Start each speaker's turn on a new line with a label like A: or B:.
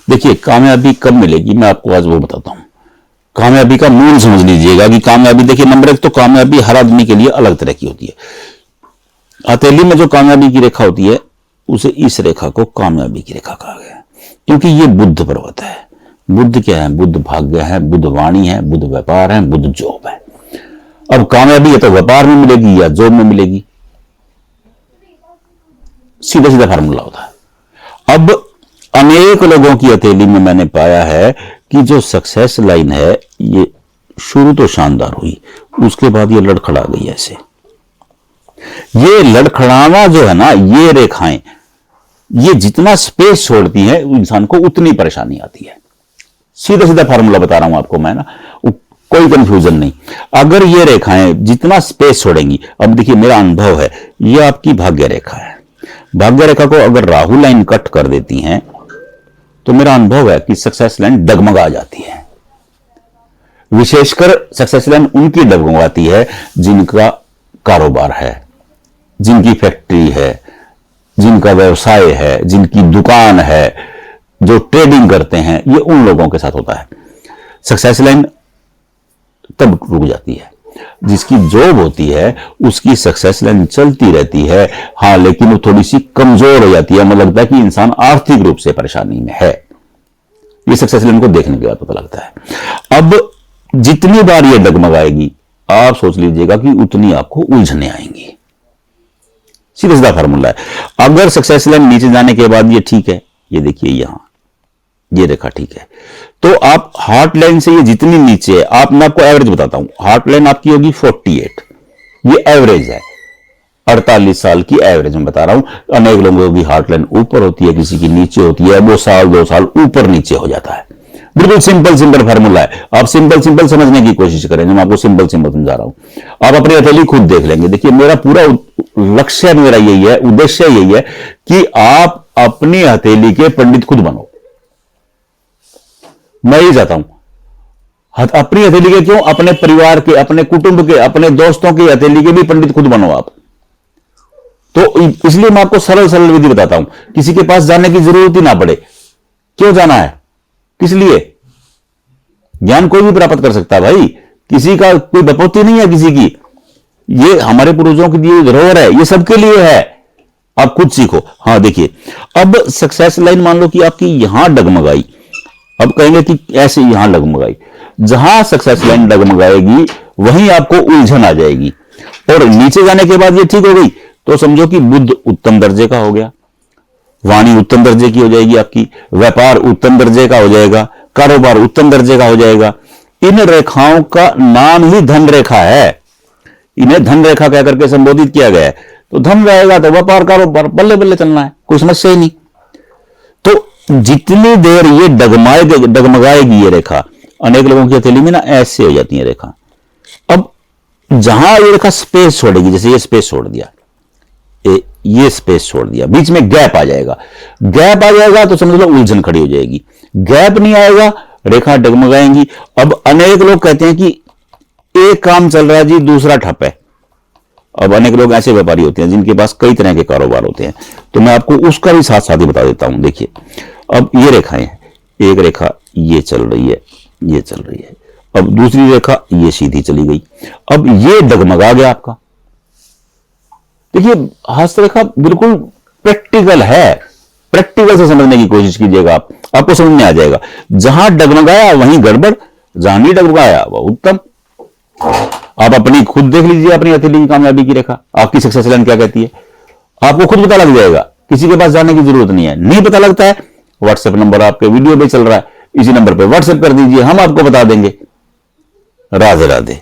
A: देखिए कामयाबी कब मिलेगी मैं आपको आज वो बताता हूं। कामयाबी का मूल समझ लीजिएगा कि कामयाबी, देखिए नंबर एक तो कामयाबी हर आदमी के लिए अलग तरह की होती है। हथेली में जो कामयाबी की रेखा होती है उसे इस रेखा को कामयाबी की रेखा कहा गया है, क्योंकि ये बुध पर्वत है। बुध क्या है? बुध भाग्य है, बुध वाणी है, बुध व्यापार है, बुध जॉब है। अब कामयाबी या तो व्यापार में मिलेगी या जॉब में मिलेगी, सीधा सीधा फार्मूला होता है। अब अनेक लोगों की हथेली में मैंने पाया है कि जो सक्सेस लाइन है ये शुरू तो शानदार हुई, उसके बाद ये लड़खड़ा गई। ऐसे ये लड़खड़ाना जो है ना, ये रेखाएं ये जितना स्पेस छोड़ती है इंसान को उतनी परेशानी आती है। सीधा सीधा फार्मूला बता रहा हूं आपको मैं ना, कोई कंफ्यूजन नहीं। अगर ये रेखाएं जितना स्पेस छोड़ेंगी, अब देखिए मेरा अनुभव है, ये आपकी भाग्य रेखा है। भाग्य रेखा को अगर राहु लाइन कट कर देती हैं तो मेरा अनुभव है कि सक्सेस लाइन डगमगा जाती है। विशेषकर सक्सेस लाइन उनकी डगमगाती है जिनका कारोबार है, जिनकी फैक्ट्री है, जिनका व्यवसाय है, जिनकी दुकान है, जो ट्रेडिंग करते हैं, ये उन लोगों के साथ होता है। सक्सेस लाइन तब रुक जाती है। जिसकी जॉब होती है उसकी सक्सेस लाइन चलती रहती है, हां, लेकिन वो थोड़ी सी कमजोर हो जाती है। मतलब लगता है कि इंसान आर्थिक रूप से परेशानी में है। ये सक्सेस लाइन को देखने के बाद पता लगता है। अब जितनी बार ये डगमगाएगी आप सोच लीजिएगा कि उतनी आपको उलझने आएंगी। सीधा सीधा फार्मूला है। अगर सक्सेस लाइन नीचे जाने के बाद ये ठीक है, ये देखिए यहां ये रेखा ठीक है, तो आप हार्ट लाइन से ये जितनी नीचे है, आप मैं आपको एवरेज बताता हूं, हार्ट लाइन आपकी होगी 48, ये एवरेज है। 48 साल की एवरेज में बता रहा हूं। अनेक लोगों की हार्ट लाइन ऊपर होती है, किसी की नीचे होती है, वो साल 2 साल ऊपर नीचे हो जाता है। बिल्कुल सिंपल फार्मूला है। आप सिंपल समझने की कोशिश करें, मैं आपको सिंपल समझा रहा हूं। आप अपनी हथेली खुद देख लेंगे। देखिए मेरा पूरा लक्ष्य मेरा यही है, उद्देश्य यही है कि आप अपनी हथेली के पंडित खुद बनो। मैं ये चाहता हूं अपनी हथेली के क्यों, अपने परिवार के, अपने कुटुंब के, अपने दोस्तों की हथेली के भी पंडित खुद बनो आप। तो इसलिए मैं आपको सरल विधि बताता हूं, किसी के पास जाने की जरूरत ही ना पड़े। क्यों जाना है, किस लिए? ज्ञान कोई भी प्राप्त कर सकता है भाई, किसी का कोई विपत्ति नहीं है किसी की। ये हमारे पूर्वजों की दी धरोहर है, ये सबके लिए है। आप खुद सीखो। हाँ देखिए, अब सक्सेस लाइन मान लो कि आपकी यहां डगमगाई, अब कहेंगे कि ऐसे यहां डगमगाई। जहां सक्सेस लाइन डगमगाएगी वहीं आपको उलझन आ जाएगी, और नीचे जाने के बाद ये ठीक हो गई तो समझो कि बुध उत्तम दर्जे का हो गया, वाणी उत्तम दर्जे की हो जाएगी, आपकी व्यापार उत्तम दर्जे का हो जाएगा, कारोबार उत्तम दर्जे का हो जाएगा। इन रेखाओं का नाम ही धन रेखा है, इन्हें धन रेखा कहकर के संबोधित किया गया है। तो धन रहेगा तो व्यापार कारोबार बल्ले बल्ले चलना है, कोई समस्या ही नहीं। तो जितनी देर ये डगमगाएगी ये रेखा, अनेक लोगों की हथेली में ना ऐसे हो जाती है रेखा। अब जहां ये रेखा स्पेस छोड़ेगी, जैसे ये स्पेस छोड़ दिया, ये स्पेस छोड़ दिया, बीच में गैप आ जाएगा। गैप आ जाएगा तो समझ लो उलझन खड़ी हो जाएगी। गैप नहीं आएगा, रेखा डगमगाएंगी। अब अनेक लोग कहते हैं कि एक काम चल रहा है जी, दूसरा ठप है। अब अनेक लोग ऐसे व्यापारी होते हैं जिनके पास कई तरह के कारोबार होते हैं, तो मैं आपको उसका भी साथ साथ ही बता देता हूं। देखिए अब ये रेखाएं, एक रेखा ये चल रही है, ये चल रही है, अब दूसरी रेखा ये सीधी चली गई, अब ये डगमगा गया आपका। देखिए हस्तरेखा बिल्कुल प्रैक्टिकल है, प्रैक्टिकल से समझने की कोशिश कीजिएगा, आपको समझ में आ जाएगा। जहां डगमगाया वहीं गड़बड़, जहां नहीं डगमगाया वह उत्तम। आप अपनी खुद देख लीजिए, अपनी हथेली की कामयाबी की रेखा, आपकी सक्सेस लाइन क्या कहती है, आपको खुद पता लग जाएगा। किसी के पास जाने की जरूरत नहीं है। नहीं पता लगता है, व्हाट्सएप नंबर आपके वीडियो पे चल रहा है, इसी नंबर पे व्हाट्सएप कर दीजिए, हम आपको बता देंगे। राधे राधे।